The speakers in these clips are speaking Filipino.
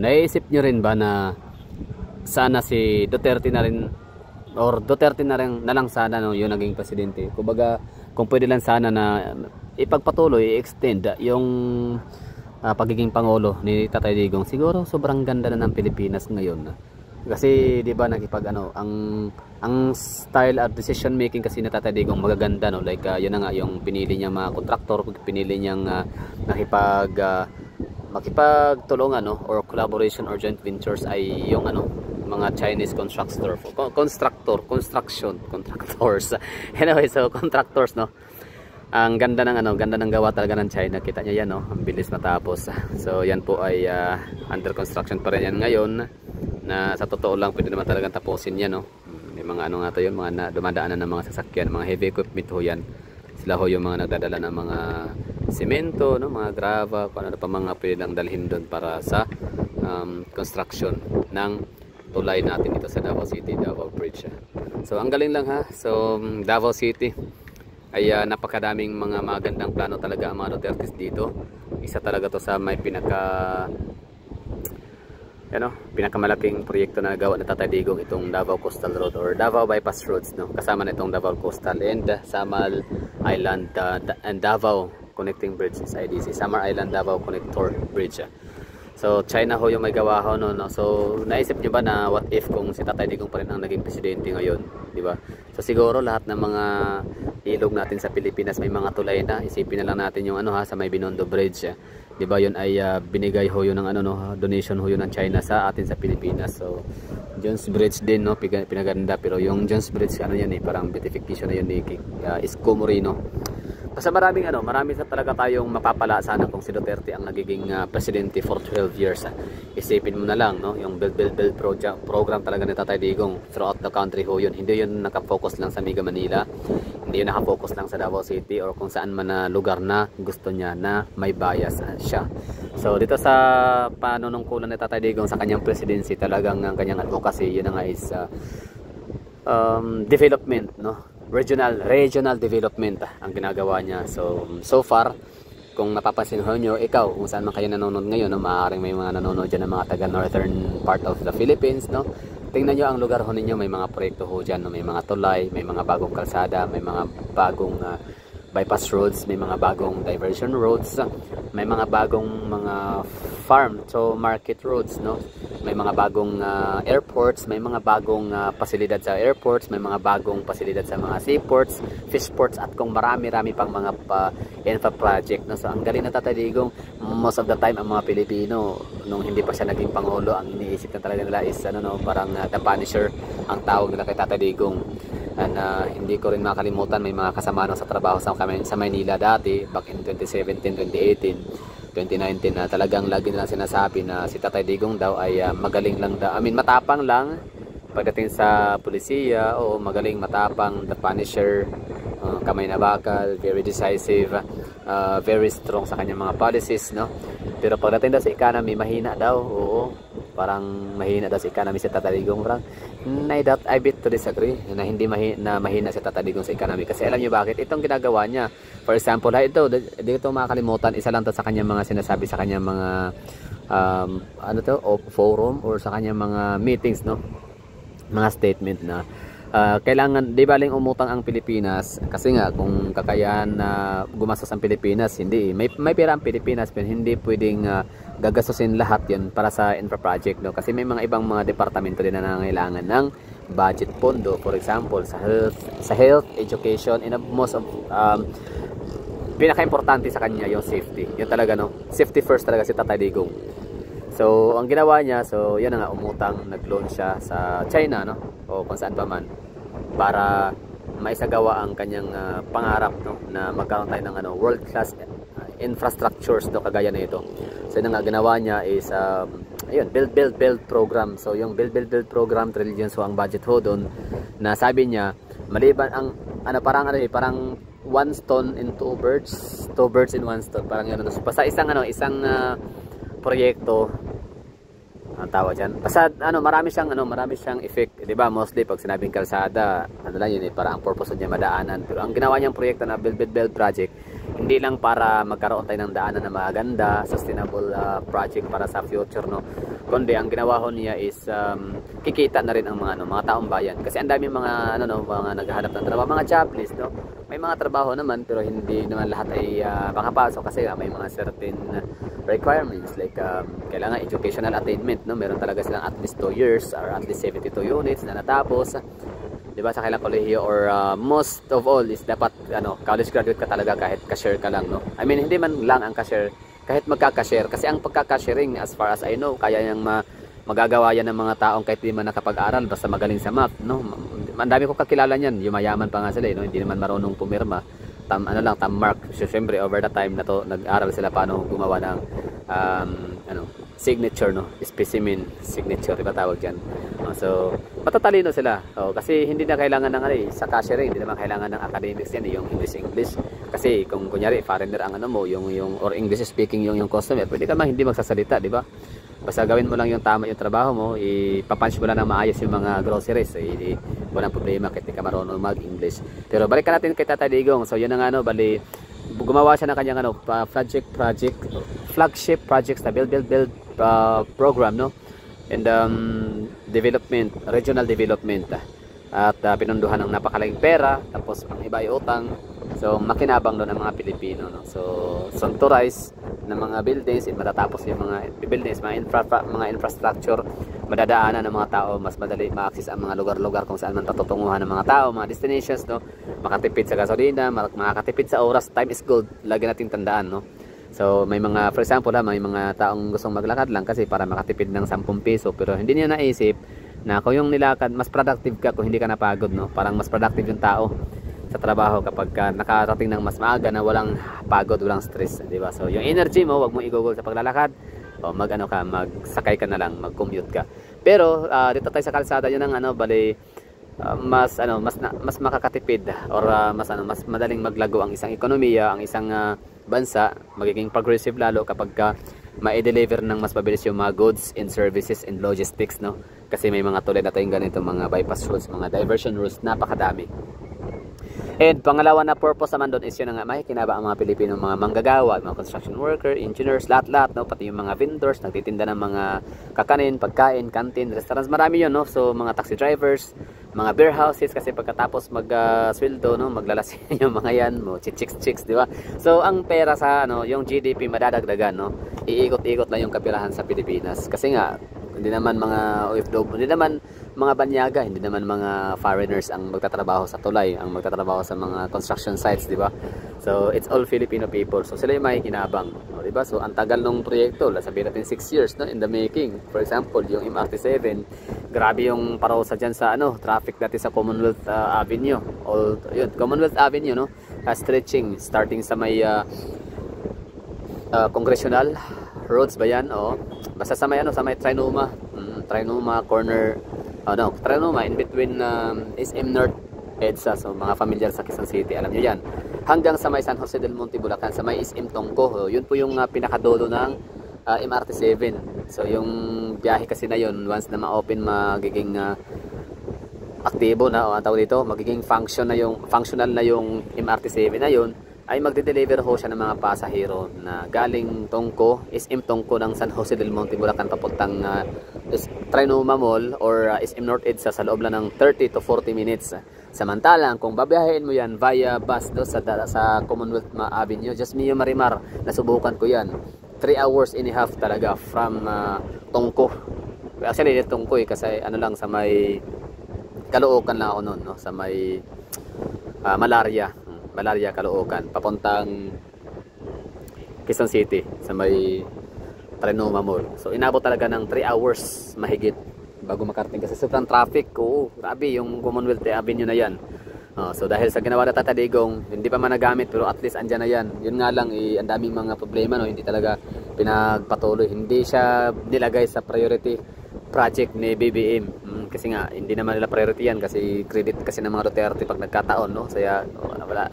naisip nyo rin ba na sana si Duterte na rin, or Duterte na rin na lang sana, no, yung naging presidente? Kumbaga, kung pwede lang sana na ipagpatuloy, i-extend yung pagiging pangulo ni Tatay Digong, siguro sobrang ganda na ng Pilipinas ngayon. Kasi 'di ba nakipag ang style at decision making kasi ni Tatay Digong magaganda, no, like yun na nga yung pinili niya mga kontraktor, pinili niyang makipagtulungan, no, or collaboration or joint ventures ay yung mga Chinese contractors. Anyway, so contractors, no. Ang ganda ng gawa talaga ng China. Kita niyo yan, no? Ang bilis matapos. So yan po ay under construction pa rin yan ngayon, na sa totoo lang pwede naman talagang tapusin yan, no? May mga nga to yun, mga dumadaanan ng mga sasakyan, mga heavy equipment ho yan. Sila ho yung mga nagdadala ng mga semento, no? Mga grava, kung ano pa mga pwede lang dalhin doon para sa construction ng tulay natin dito sa Davao City, Davao Bridge. So ang galing lang, ha. So Davao City ay napakadaming mga magandang plano talaga ang mga Dutertes dito. Isa talaga to sa may pinakamalaking proyekto na nagawa ni Tatay Digong, itong Davao Coastal Road or Davao Bypass Roads, no? Kasama na itong Davao Coastal and Samar Island and Davao Connecting Bridge, SIDC, Samar Island Davao Connector Bridge. So China ho yung may gawa ho, no? So naisip niyo ba na what if kung si Tatay Digong pa rin ang naging presidente ngayon, di ba? So siguro lahat ng mga ilog natin sa Pilipinas may mga tulay na. Isipin na lang natin yung sa may Binondo Bridge, di ba? Yun ay binigay ho yun ng donation ho yun ng China sa atin sa Pilipinas. So Jones Bridge din, no, pinaganda, pero yung Jones Bridge yan parang beatification na yun ni Isko Moreno. Basta marami sa talaga tayong mapapala sana kung si Duterte ang nagiging presidente for 12 years. Isipin mo na lang, no, yung build program talaga ni Tatay Digong throughout the country ho yun. Hindi yun nakafocus lang sa Mega Manila, hindi yun nakafocus lang sa Davao City or kung saan man na lugar na gusto niya na may bias siya. So dito sa panunungkulan ni Tatay Digong sa kanyang presidency, talagang ang kanyang advocacy yun na nga is development, no, regional development ang ginagawa niya. So far, kung napapansin nyo, ikaw, kung saan man kayo nanonood ngayon, no, maaaring may mga nanonood dyan ng mga taga northern part of the Philippines, no. Tingnan nyo ang lugar ho ninyo, may mga proyekto ho dyan, no? May mga tulay, may mga bagong kalsada, may mga bagong bypass roads, may mga bagong diversion roads, may mga bagong mga farm to market roads, no. May mga bagong airports, may mga bagong pasilidad sa airports, may mga bagong pasilidad sa mga seaports, fishports, at kung marami-rami pang mga infra project, no? So ang galing na Tatay Digong. Most of the time ang mga Pilipino nung hindi pa siya naging pangulo, ang iniisip na talaga nila is parang the Punisher ang tawag nila kay Tatay Digong. And hindi ko rin makalimutan, may mga kasama sa trabaho sa Maynila dati back in 2017, 2018, 2019 na talagang lagi nilang sinasabi na si Tatay Digong daw ay magaling lang daw. Matapang lang pagdating sa pulisiya, o magaling, matapang, the Punisher, kamay na bakal, very decisive, very strong sa kanyang mga policies, no. Pero pagdating daw sa economy, mahina daw. Oo, parang mahina daw sa economy si Tatay Digong. Parang I bit to disagree na hindi mahina si Tatay Digong sa economy. Kasi alam niyo bakit? Itong ginagawa niya, for example, dito makakalimutan, isa lang to sa kanyang mga sinasabi sa kanyang mga forum or sa kanyang mga meetings, no, mga statement na kailangan, di baling umutang ang Pilipinas kasi nga kung kakayahan na gumastos ang Pilipinas, hindi may pera ang Pilipinas, pero hindi pwedeng gagastusin lahat yun para sa infra project, no? Kasi may mga ibang mga departamento din na nangangailangan ng budget pondo, for example sa health, education, and most of pinaka-importante sa kanya yung safety. Yun talaga, no, safety first talaga si Tatay Digong. So ang ginawa niya, so yan na nga, umutang, nag-loan siya sa China, no, o kung saan pa man, para maisagawa ang kanyang pangarap, no, na magkaroon tayo ng world class infrastructures, no, kagaya na ito. So yun nga ginawa niya is build program. So yung build program, trillions ho ang budget ho doon, na sabi niya maliban ang parang one stone in two birds in one stone, parang yun. So basta isang proyekto ang tawag diyan. Basta marami siyang effect, 'di ba? Mostly pag sinabing kalsada, lang yun, para ang purpose niya madaanan. Pero ang ginawa niyang proyekto na build project, hindi lang para magkaroon tayo ng daanan na maganda, sustainable project para sa future, no. kundi ang ginawa ho niya is kikita na rin ang mga taong bayan, kasi ang daming mga mga naghahanap ng trabaho, mga jobless, no. May mga trabaho naman pero hindi naman lahat ay makapasok kasi may mga certain requirements like kailangan educational attainment, no. Meron talaga silang at least 2 years or at least 72 units na natapos, di ba, sa kailang kolehiyo, or most of all is dapat college graduate ka talaga kahit cashier ka lang, no. I mean, hindi man lang ang cashier, kahit magka-cashier, kasi ang pagka-cashiering as far as I know, kaya yang magagawa yan ng mga taong kahit di man nakapag-aral basta magaling sa math, no. Ang dami ko kakilala niyan, yumayaman pa nga sila, no, hindi naman marunong pumirma, tam mark. So syempre over the time na to nag-aral sila paano gumawa ng signature, no, specimen signature, diba tawag diyan. So matatalino sila, kasi hindi na kailangan ng sa cashiering, hindi naman kailangan ng academics yan, yung English, kasi kung kunyari foreigner ang mo, yung or English speaking yung customer, pwede ka hindi magsasalita, di ba? Basta gawin mo lang yung tama yung trabaho mo, ipapunch mo lang ng maayos yung mga groceries, walang problema kahit di ka marunong mag-English. Pero balikan natin kay Tata Digong. So yun ang bali, gumawa siya ng kanyang flagship projects na build program, no, and regional development, at pinunduhan ng napakalaking pera, tapos pang iba ay utang. So makinabang doon ang mga Pilipino, no. So sunturized ng mga buildings, matatapos yung mga buildings, mga infrastructure, madadaanan ng mga tao, mas madali ma-access ang mga lugar-lugar kung saan man patutunguhan ng mga tao, mga destinations, no. Makatipid sa gasolina, makakatipid sa oras, time is gold, lagi nating tandaan, no. So may mga, for example may mga taong gustong maglakad lang kasi para makatipid ng 10 piso, pero hindi niya naisip na kung yung nilakad, mas productive ka kung hindi ka napagod, no. Parang mas productive yung tao sa trabaho kapag nakarating ng mas maaga na walang pagod, walang stress, di ba? So yung energy mo, wag mo igugol sa paglalakad, o magsakay ka na lang, mag-commute ka. Pero dito tayo sa kalsada, yun ang bali, mas makakatipid, or mas madaling maglago ang isang ekonomiya, ang isang bansa, magiging progressive lalo kapag ma-deliver ng mas mabilis yung mga goods and services and logistics, no. Kasi may mga tulad na tayong ganito, mga bypass routes, mga diversion routes, napakadami. And pangalawa na purpose naman doon is yun nga, makikinabang ang mga Pilipino, mga manggagawa, mga construction worker, engineers, lahat-lahat, no, pati yung mga vendors, nagtitinda ng mga kakanin, pagkain, canteen, restaurants, marami yun, no. So mga taxi drivers, mga beer houses, kasi pagkatapos mag-sweldo, no, maglalasing yung mga yan, chicks, di ba? So ang pera sa yung GDP madadagdagan, no. Iikot-ikot lang yung kapirahan sa Pilipinas, kasi nga hindi naman mga OFW, hindi naman mga banyaga, hindi naman mga foreigners ang magtatrabaho sa tulay, ang magtatrabaho sa mga construction sites, di ba? So it's all Filipino people. So sila yung makikinabang, di ba? So ang tagal ng proyekto, sabihin natin 6 years, no, in the making. For example, yung MRT7, grabe yung parusa diyan sa traffic dati sa Commonwealth Avenue. Commonwealth Avenue, no? Stretching starting sa may Congressional Roads ba yan? Basta sa may Trinoma corner, Trinoma in between SM North EDSA. So mga familiar sa Quezon City, alam nyo yan, hanggang sa may San Jose del Monte, Bulacan, sa may SM Tongko. Yun po yung pinakadulo ng MRT7. So yung biyahe kasi na yun, once na ma-open, magiging aktibo na, o ang tawag dito, magiging functional na yung MRT7 na yun, ay magde-deliver ho siya ng mga pasahero na galing Tongko, SM Tongko ng San Jose del Monte, Bulacan, papuntang Trinoma Mall or SM North EDSA sa loob lang ng 30 to 40 minutes. Samantalang kung babiyahin mo yan via bus sa Commonwealth Avenue, just me yung Marimar, nasubukan ko yan, 3 hours and a half talaga from Tongko. Actually Tongko kasi lang sa may Caloocan lang ako noon, no? Sa may Malaria, Caloocan, papuntang Quezon City, sa may Trinoma Mall. So inabot talaga ng 3 hours mahigit bago makarating kasi sobrang traffic. Grabe yung Commonwealth Avenue na yan. So dahil sa ginawa na Tata Digong, hindi pa man nagamit, pero at least andyan na yan. Yun nga lang, ang daming mga problema, no? Hindi talaga pinagpatuloy, hindi siya nilagay sa priority project ni BBM, kasi nga hindi naman nila priority yan, kasi credit kasi ng mga Duterte pag nagkataon, no. Kaya wala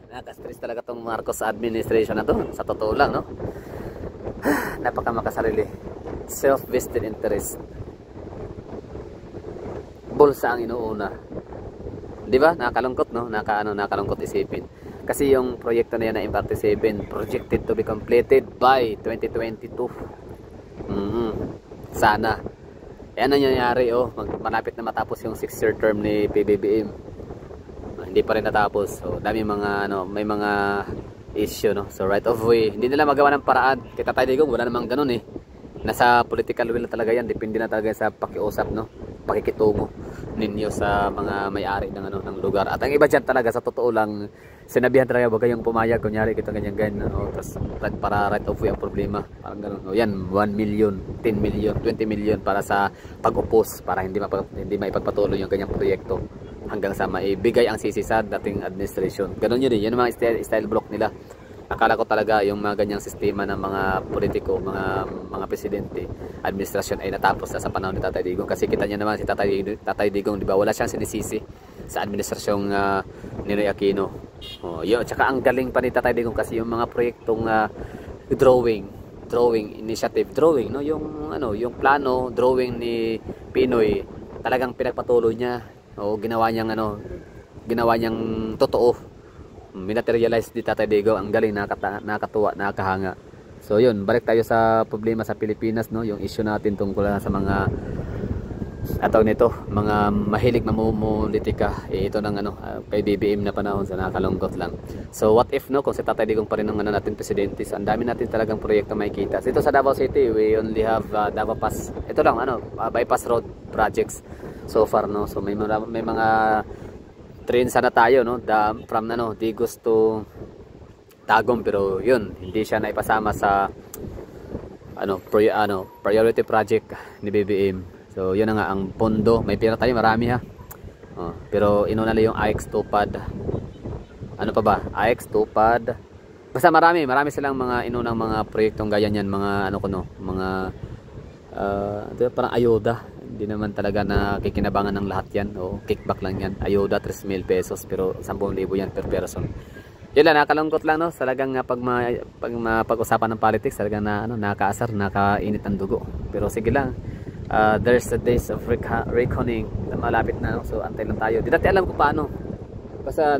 nakaka-stress talaga tong Marcos administration na to, sa totoo lang, no. Napaka makasarili, self-vested interest, bulsa ang inuuna, di ba? Nakalungkot, no. Nakalungkot isipin, kasi yung proyekto na yan na MRT7 projected to be completed by 2022. Mm-mm. Sana. Eh ano nangyayari malapit na matapos yung 6-year term ni PBBM. Hindi pa rin natapos. So dami mga may mga issue So right of way, hindi nila magawa ng paraan. Kita tayo digong wala namang ganun Nasa political will na talaga yan, depende na talaga sa pakiusap pakikitungo ninyo sa mga may-ari ng lugar. At ang iba diyan talaga sa totoo lang, sinabihan talaga wag kayong pumayag kunyari kita ganyan tapos para right of way ang problema. Parang ganun. Yan 1 million, 10 million, 20 million para sa pag-upos para hindi maipagpatuloy yung ganyang proyekto hanggang sa maibigay ang sisi sa dating administration. Ganun yun yan ang mga style block nila. Akala ko talaga yung mga ganyang sistema ng mga politiko, mga presidente, administrasyon ay natapos na sa panahon ni Tatay Digong. Kasi kita niya naman si Tatay Digong, di ba? Wala siyang sinisisi sa administrasyong Ninoy Aquino. Yun, tsaka ang galing pa ni Tatay Digong kasi yung mga proyektong drawing initiative, yung plano, drawing ni Pinoy, talagang pinagpatuloy niya. Ginawa niyang totoo. Minaterialize di Tatay Digong. Ang galing, nakakatuwa, nakakahanga. So yun, balik tayo sa problema sa Pilipinas, yung issue natin tungkol sa mga mga mahilig mamumulitika. Ito ng kay BBM na panahon, sa nakakalungkot lang. So what if kung si Tatay Digong pa rin ang natin presidente, so, ang dami natin talagang proyekto makikita. So, ito sa Davao City, we only have Davao Pass. Ito lang bypass road projects so far So may mga train sana tayo from Digos to Tagum, pero yun hindi siya naipasama sa priority project ni BBM. So yun na nga ang pondo, may pera tayo marami pero inuna lang yung AX Tupad, pa ba AX Tupad, basta marami silang mga inunang mga proyektong gaya niyan, mga parang ayuda. Hindi naman talaga nakikinabangan ng lahat yan. Kickback lang yan. Ayuda 3,000 pesos pero 10,000 yan per person. Yun lang, nakalungkot lang Talagang pag-usapan ng politics, talagang nakaasar, nakainit ang dugo. Pero sige lang. There's the days of reckoning. Malapit na So antay lang tayo. Di natin alam kung paano. Basta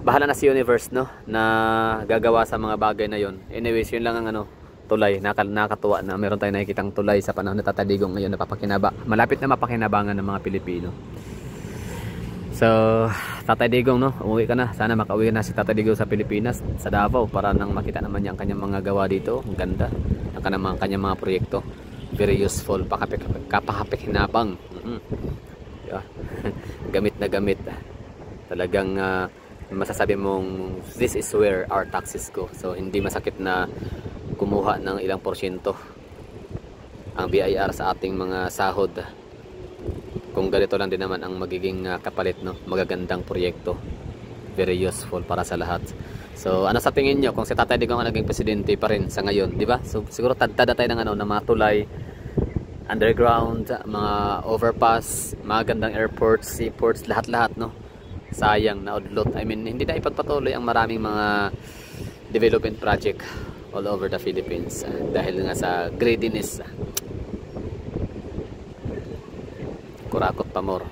bahala na si universe na gagawa sa mga bagay na yon. Anyways, yun lang ang tulay. Nakakatuwa na meron tayong nakikitang tulay sa panahon na Tatay Digong ngayon malapit na mapakinabangan ng mga Pilipino. So Tatay Digong umuwi ka na. Sana makauwi na si Tatay Digong sa Pilipinas, sa Davao, para nang makita naman niya ang kanyang mga gawa dito. Ang ganda ang kanyang mga proyekto, very useful, kapahapikinabang. Yeah. Gamit na gamit talagang masasabi mong this is where our taxes go. So hindi masakit na kumuha ng ilang porsyento ang BIR sa ating mga sahod kung ganito lang din naman ang magiging kapalit magagandang proyekto, very useful para sa lahat. So ano sa tingin nyo kung si Tatay Digong ang naging presidente pa rin sa ngayon, di ba? So siguro tadtada tayo ng ng mga tulay, underground, mga overpass, magandang airports, seaports, lahat sayang na udlot. I mean, hindi na ipagpatuloy ang maraming mga development project all over the Philippines dahil nga sa greediness. Kurakot pa more.